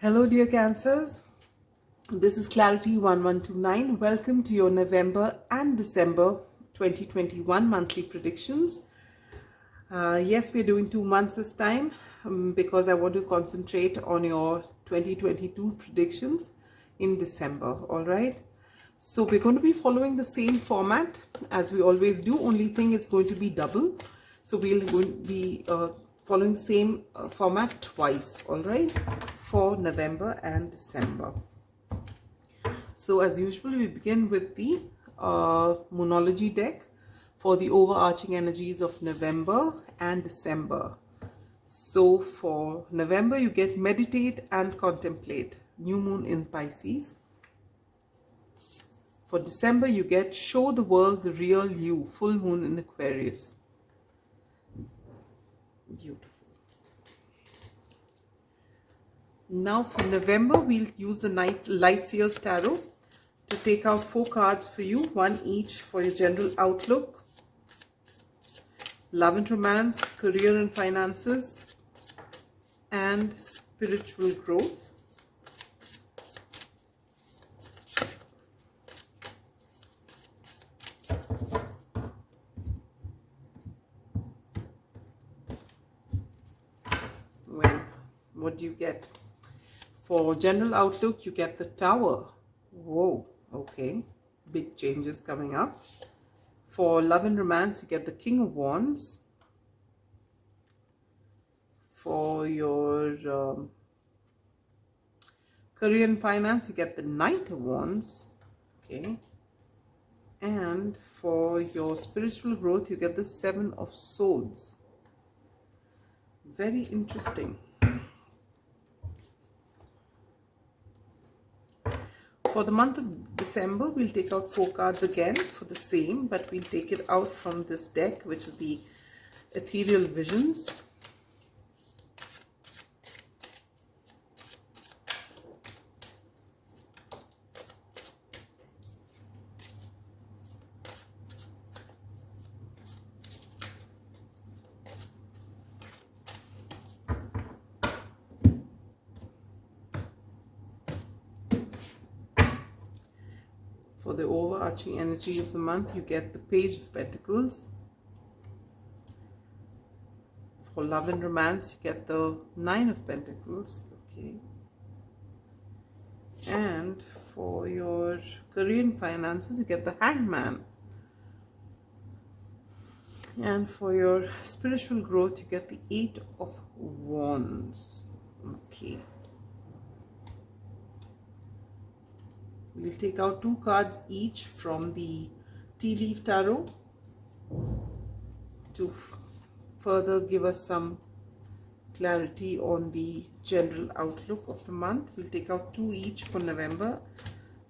Hello, dear Cancers. This is Clarity 1129. Welcome to your November and December 2021 monthly predictions. Yes, we're doing 2 months this time because I want to concentrate on your 2022 predictions in December. All right. So we're going to be following the same format as we always do. Only thing, it's going to be double. So we're going to be following the same format twice. All right, for November and December. So as usual, we begin with the Moonology deck for the overarching energies of November and December. So for November, you get Meditate and Contemplate, New Moon in Pisces. For December, you get Show the World the Real You, Full Moon in Aquarius. Beautiful. Now for November, we'll use the Light Seers Tarot to take out 4 cards for you, one each for your general outlook, love and romance, career and finances, and spiritual growth. What do you get? For general outlook, you get the Tower. Whoa, okay. Big changes coming up. For love and romance, you get the King of Wands. For your career and finance, you get the Knight of Wands. Okay. And for your spiritual growth, you get the Seven of Swords. Very interesting. For the month of December, we'll take out 4 cards again for the same, but we'll take it out from this deck, which is the Ethereal Visions. For the overarching energy of the month, you get the Page of Pentacles. For love and romance, you get the Nine of Pentacles. Okay. And for your career and finances, you get the Hangman. And for your spiritual growth, you get the Eight of Wands. Okay. We'll take out 2 cards each from the Tea Leaf Tarot to further give us some clarity on the general outlook of the month. We'll take out 2 each for November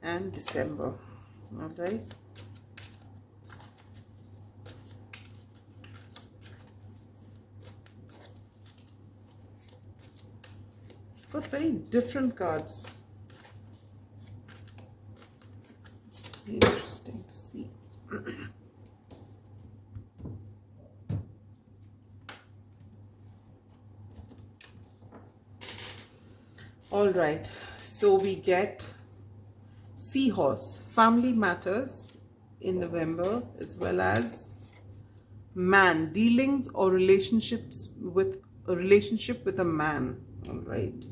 and December. All right. Got very different cards. Interesting to see. All right, so we get Seahorse, Family Matters in November, as well as Man, Dealings or Relationships with a relationship with a man. All right.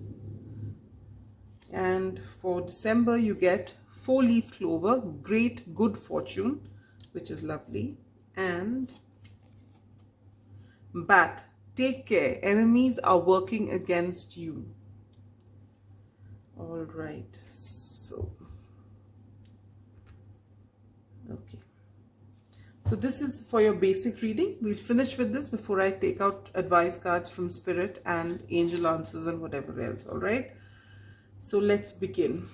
And for December, you get 4-leaf clover, Great Good Fortune, which is lovely, and Bat, Take care, enemies are working against you. All right, so okay, so this is for your basic reading. We'll finish with this before I take out advice cards from Spirit and angel answers and whatever else. All right, so let's begin.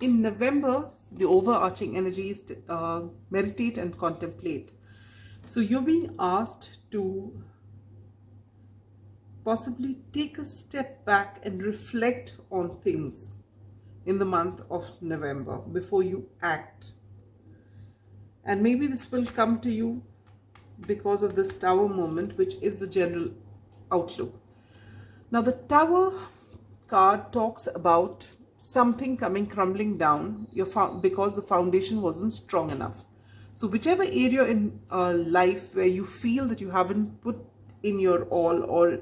In November, the overarching energy is meditate and contemplate. So you're being asked to possibly take a step back and reflect on things in the month of November before you act. And maybe this will come to you because of this Tower moment, which is the general outlook. Now the Tower card talks about something coming crumbling down because the foundation wasn't strong enough. So whichever area in life where you feel that you haven't put in your all, or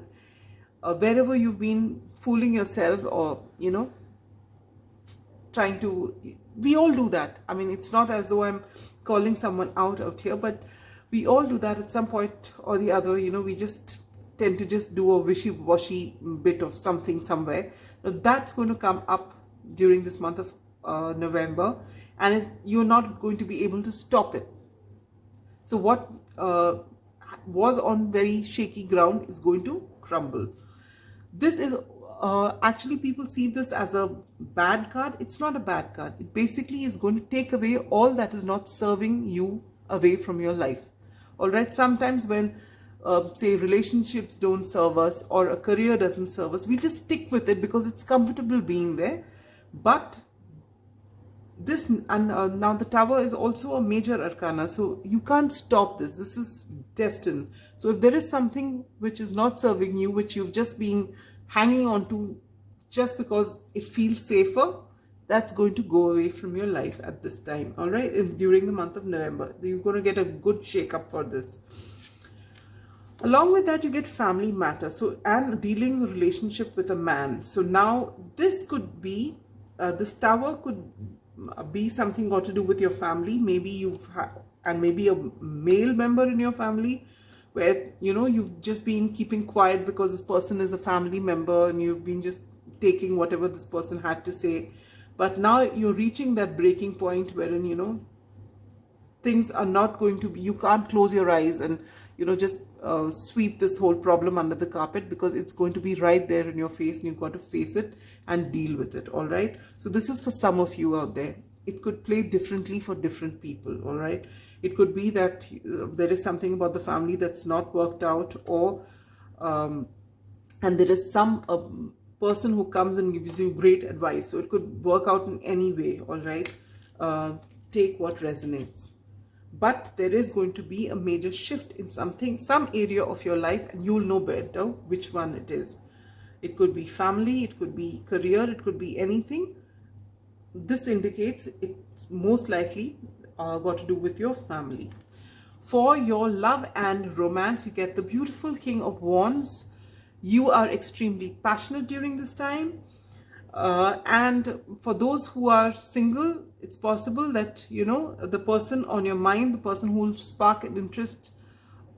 wherever you've been fooling yourself, or trying to, we all do that. I mean, it's not as though I'm calling someone out here, but we all do that at some point or the other. We just tend to just do a wishy-washy bit of something somewhere. Now that's going to come up during this month of November, and you're not going to be able to stop it. So what was on very shaky ground is going to crumble. This is actually, people see this as a bad card. It's not a bad card. It basically is going to take away all that is not serving you away from your life. All right. Sometimes when say relationships don't serve us, or a career doesn't serve us, we just stick with it because it's comfortable being there. But this, and now the Tower is also a major arcana, so you can't stop this. This is destined. So if there is something which is not serving you, which you've just been hanging on to just because it feels safer, that's going to go away from your life at this time. All right, during the month of November, you're going to get a good shake up for this. Along with that, you get family matters, so, and dealing with relationship with a man. So now this could be, this Tower could be something got to do with your family. Maybe and maybe a male member in your family, where you've just been keeping quiet because this person is a family member, and you've been just taking whatever this person had to say. But now you're reaching that breaking point wherein things are not going to be, you can't close your eyes and just sweep this whole problem under the carpet, because it's going to be right there in your face, and you've got to face it and deal with it. All right, so this is for some of you out there. It could play differently for different people. All right, it could be that there is something about the family that's not worked out, or and there is some person who comes and gives you great advice. So it could work out in any way. All right, take what resonates. But there is going to be a major shift in some area of your life, and you'll know better which one it is. It could be family, it could be career, it could be anything. This indicates it's most likely got to do with your family. For your love and romance, you get the beautiful King of Wands. You are extremely passionate during this time. And for those who are single, it's possible that the person on your mind, the person who will spark an interest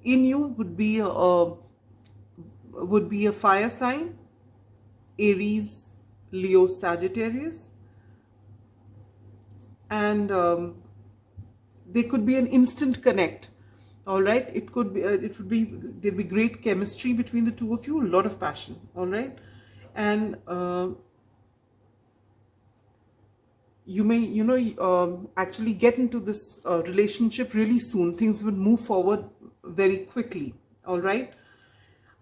in you, would be a fire sign: Aries, Leo, Sagittarius. And there could be an instant connect. All right, there'll be great chemistry between the two of you, a lot of passion. All right, and you may actually get into this relationship really soon. Things will move forward very quickly. All right,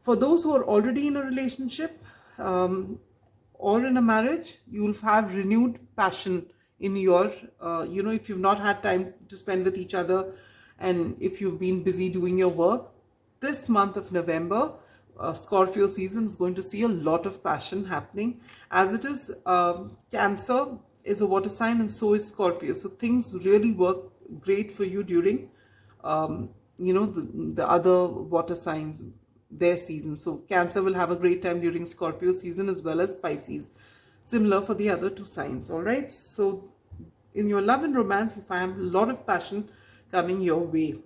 for those who are already in a relationship or in a marriage, you will have renewed passion in your if you've not had time to spend with each other, and if you've been busy doing your work, this month of November, Scorpio season, is going to see a lot of passion happening. As it is, Cancer is a water sign, and so is Scorpio. So things really work great for you during, the other water signs, their season. So Cancer will have a great time during Scorpio season, as well as Pisces. Similar for the other two signs. All right. So in your love and romance, you find a lot of passion coming your way.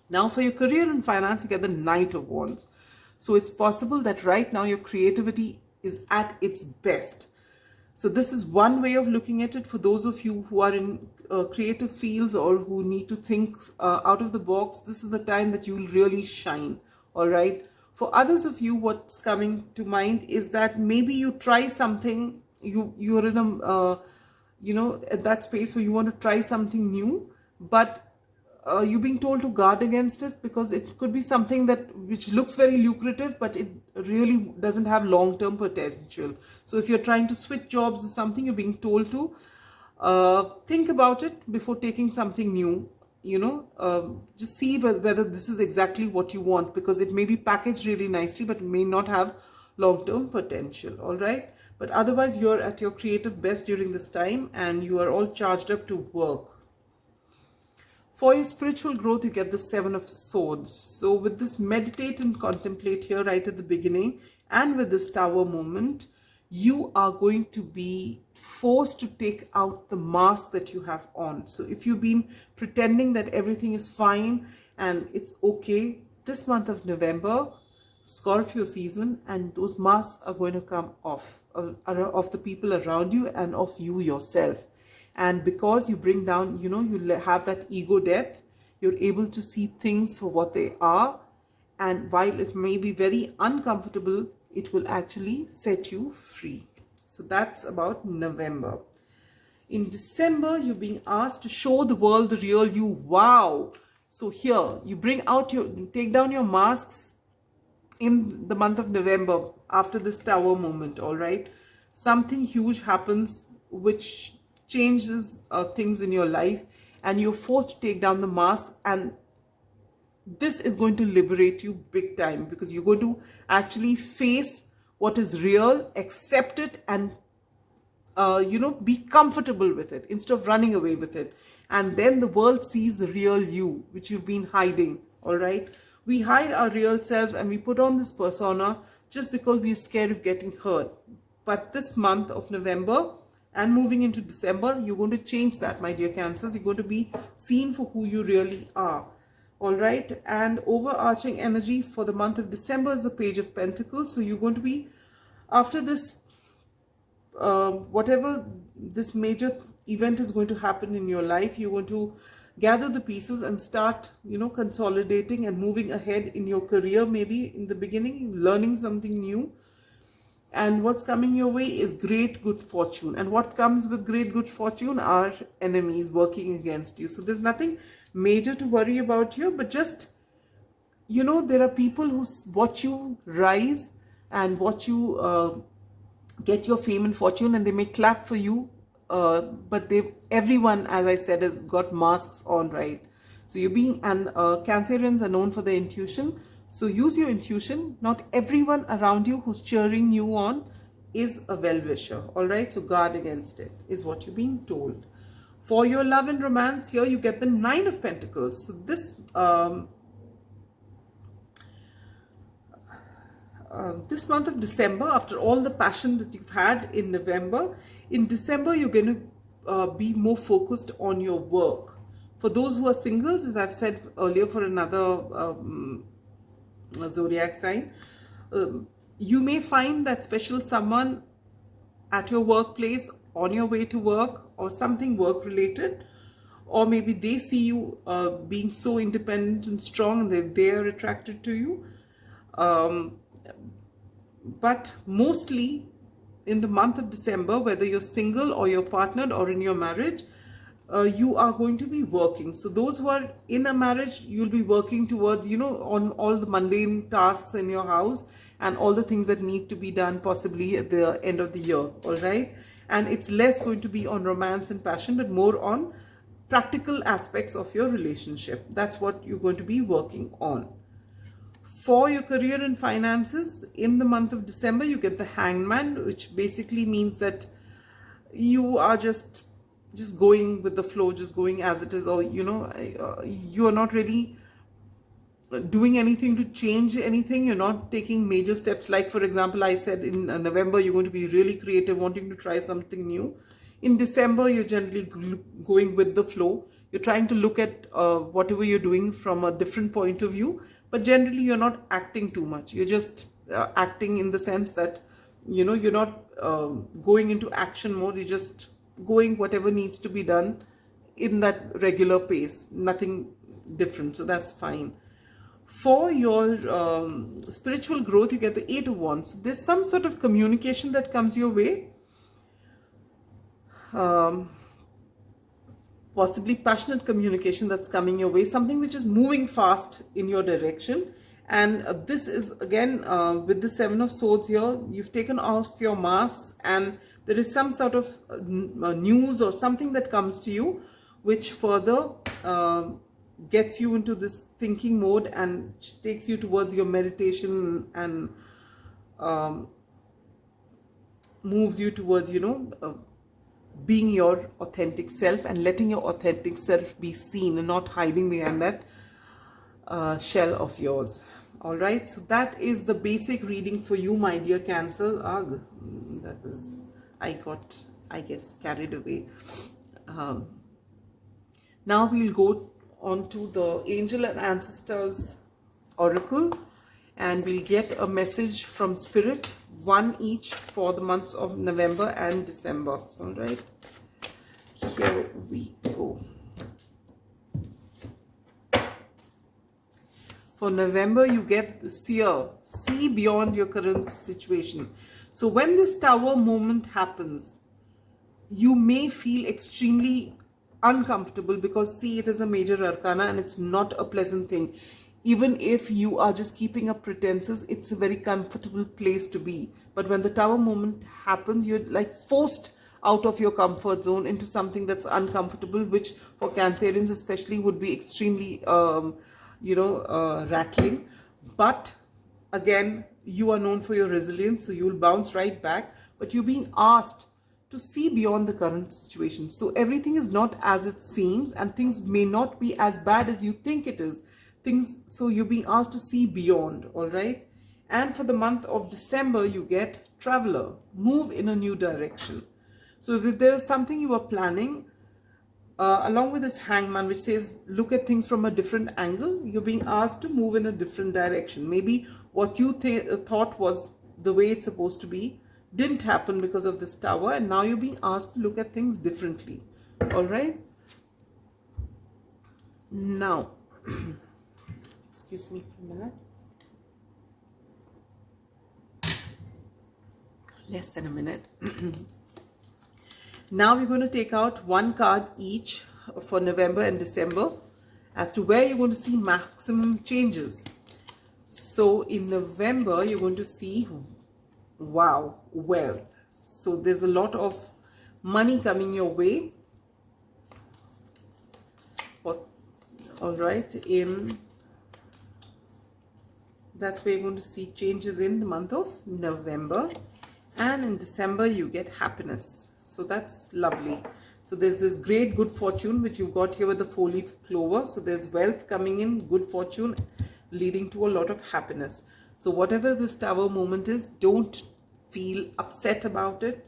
Now for your career and finance, you get the Knight of Wands. So it's possible that right now your creativity is at its best. So this is one way of looking at it. For those of you who are in creative fields, or who need to think out of the box, this is the time that you will really shine. All right. For others of you, what's coming to mind is that maybe you try something, you're in a, at that space where you want to try something new, but you're being told to guard against it, because it could be something which looks very lucrative, but it really doesn't have long-term potential. So if you're trying to switch jobs or something, you're being told to think about it before taking something new. Just see whether this is exactly what you want, because it may be packaged really nicely, but it may not have long-term potential. All right, but otherwise you're at your creative best during this time, and you are all charged up to work. For your spiritual growth, you get the Seven of Swords. So with this meditate and contemplate here right at the beginning, and with this Tower moment, you are going to be forced to take out the mask that you have on. So if you've been pretending that everything is fine and it's okay, this month of November, Scorpio season, and those masks are going to come off of the people around you and of you yourself. And because you bring down, you have that ego death, you're able to see things for what they are. And while it may be very uncomfortable, it will actually set you free. So that's about November. In December, you're being asked to show the world the real you. Wow. So here, you take down your masks in the month of November after this Tower moment, all right? Something huge happens which changes things in your life, and you're forced to take down the mask, and this is going to liberate you big time, because you're going to actually face what is real, accept it, and be comfortable with it instead of running away with it. And then the world sees the real you, which you've been hiding. All right, we hide our real selves and we put on this persona just because we're scared of getting hurt. But this month of November and moving into December, you're going to change that, my dear Cancers. You're going to be seen for who you really are. All right, and overarching energy for the month of December is the Page of Pentacles. So you're going to be, after this, whatever this major event is going to happen in your life, you're going to gather the pieces and start, consolidating and moving ahead in your career. Maybe in the beginning, learning something new. And what's coming your way is great good fortune. And what comes with great good fortune are enemies working against you. So there's nothing major to worry about here, but just, there are people who watch you rise and watch you get your fame and fortune, and they may clap for you, but everyone, as I said, has got masks on, right? So Cancerians are known for their intuition. So use your intuition. Not everyone around you who's cheering you on is a well-wisher. All right, so guard against it, is what you're being told. For your love and romance, here you get the Nine of Pentacles. So this month of December, after all the passion that you've had in November, in December you're going to be more focused on your work. For those who are singles, as I've said earlier, for another zodiac sign, you may find that special someone at your workplace, on your way to work, or something work related, or maybe they see you being so independent and strong and they are attracted to you. But mostly in the month of December, whether you're single or you're partnered or in your marriage, you are going to be working. So those who are in a marriage, you'll be working towards, on all the mundane tasks in your house and all the things that need to be done possibly at the end of the year. All right. And it's less going to be on romance and passion, but more on practical aspects of your relationship. That's what you're going to be working on. For your career and finances, in the month of December, you get the Hangman, which basically means that you are just going with the flow, just going as it is, or you are not really doing anything to change anything. You're not taking major steps. Like, for example, I said in November you're going to be really creative, wanting to try something new. In December, you're generally going with the flow. You're trying to look at whatever you're doing from a different point of view, but generally you're not acting too much. You're just acting in the sense that you're not going into action mode. You're just going whatever needs to be done in that regular pace, nothing different. So that's fine. For your spiritual growth, you get the Eight of Wands. There's some sort of communication that comes your way, possibly passionate communication that's coming your way, something which is moving fast in your direction. And this is again with the Seven of Swords here, you've taken off your masks, and there is some sort of news or something that comes to you which further gets you into this thinking mode and takes you towards your meditation and um, moves you towards, being your authentic self and letting your authentic self be seen and not hiding behind that shell of yours. All right, so that is the basic reading for you, my dear Cancer. Ugh, that was, I guess, carried away. Now we'll go on to the Angel and Ancestors Oracle, and we'll get a message from Spirit, one each for the months of November and December. All right, here we go. For November, you get the Seer, see beyond your current situation. So when this Tower moment happens, you may feel extremely uncomfortable because, see, it is a major arcana and it's not a pleasant thing. Even if you are just keeping up pretenses, it's a very comfortable place to be. But when the Tower moment happens, you're like forced out of your comfort zone into something that's uncomfortable, which for Cancerians especially would be extremely rattling. But again, you are known for your resilience, so you'll bounce right back. But you're being asked to see beyond the current situation. So everything is not as it seems, and things may not be as bad as you think it is. So you're being asked to see beyond. All right. And for the month of December, you get Traveler, move in a new direction. So if there's something you are planning, along with this Hangman, which says look at things from a different angle, you're being asked to move in a different direction. Maybe what you thought was the way it's supposed to be didn't happen because of this Tower, and now you're being asked to look at things differently. All right. Now, excuse me for a minute. Less than a minute. Now we're going to take out one card each for November and December as to where you're going to see maximum changes. So in November, you're going to see, wow, wealth. So there's a lot of money coming your way. All right, that's where you're going to see changes in the month of November. And in December, you get happiness. So that's lovely. So there's this great good fortune, which you got here with the 4-leaf clover. So there's wealth coming in, good fortune, leading to a lot of happiness. So whatever this Tower moment is, don't feel upset about it.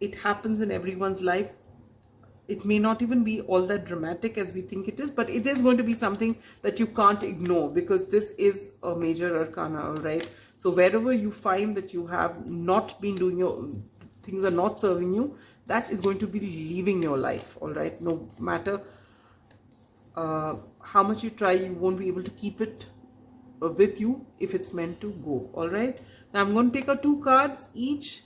It happens in everyone's life. It may not even be all that dramatic as we think it is, but it is going to be something that you can't ignore because this is a major arcana, all right? So wherever you find that you have not been doing things are not serving you, that is going to be leaving your life, all right? No matter how much you try, you won't be able to keep it with you if it's meant to go, all right? Now I'm going to take out 2 cards each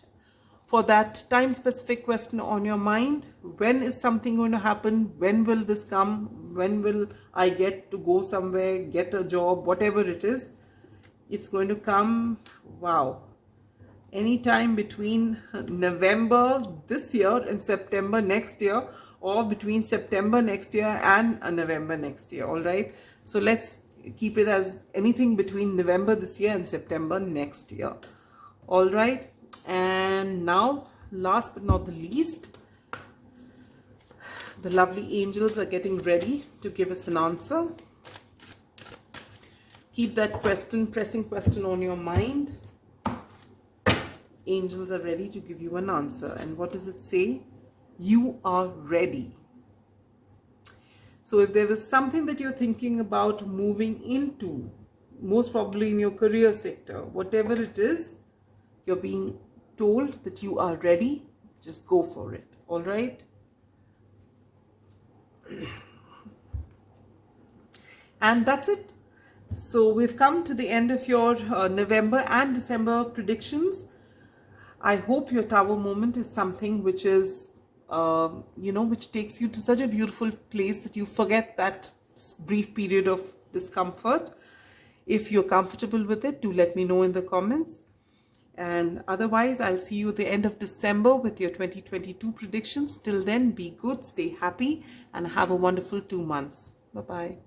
for that time specific question on your mind. When is something going to happen? When will this come? When will I get to go somewhere, get a job, whatever it is? It's going to come, wow, anytime between November this year and September next year, or between September next year and November next year, all right? So let's keep it as anything between November this year and September next year, all right? And now, last but not the least, the lovely angels are getting ready to give us an answer. Keep that pressing question on your mind. Angels are ready to give you an answer. And what does it say? You are ready. So if there was something that you're thinking about moving into, most probably in your career sector, whatever it is, you're being told that you are ready. Just go for it. All right. And that's it. So we've come to the end of your November and December predictions. I hope your Tower moment is something which is, which takes you to such a beautiful place that you forget that brief period of discomfort. If you're comfortable with it, do let me know in the comments. And otherwise, I'll see you at the end of December with your 2022 predictions. Till then, be good, stay happy, and have a wonderful 2 months. Bye-bye.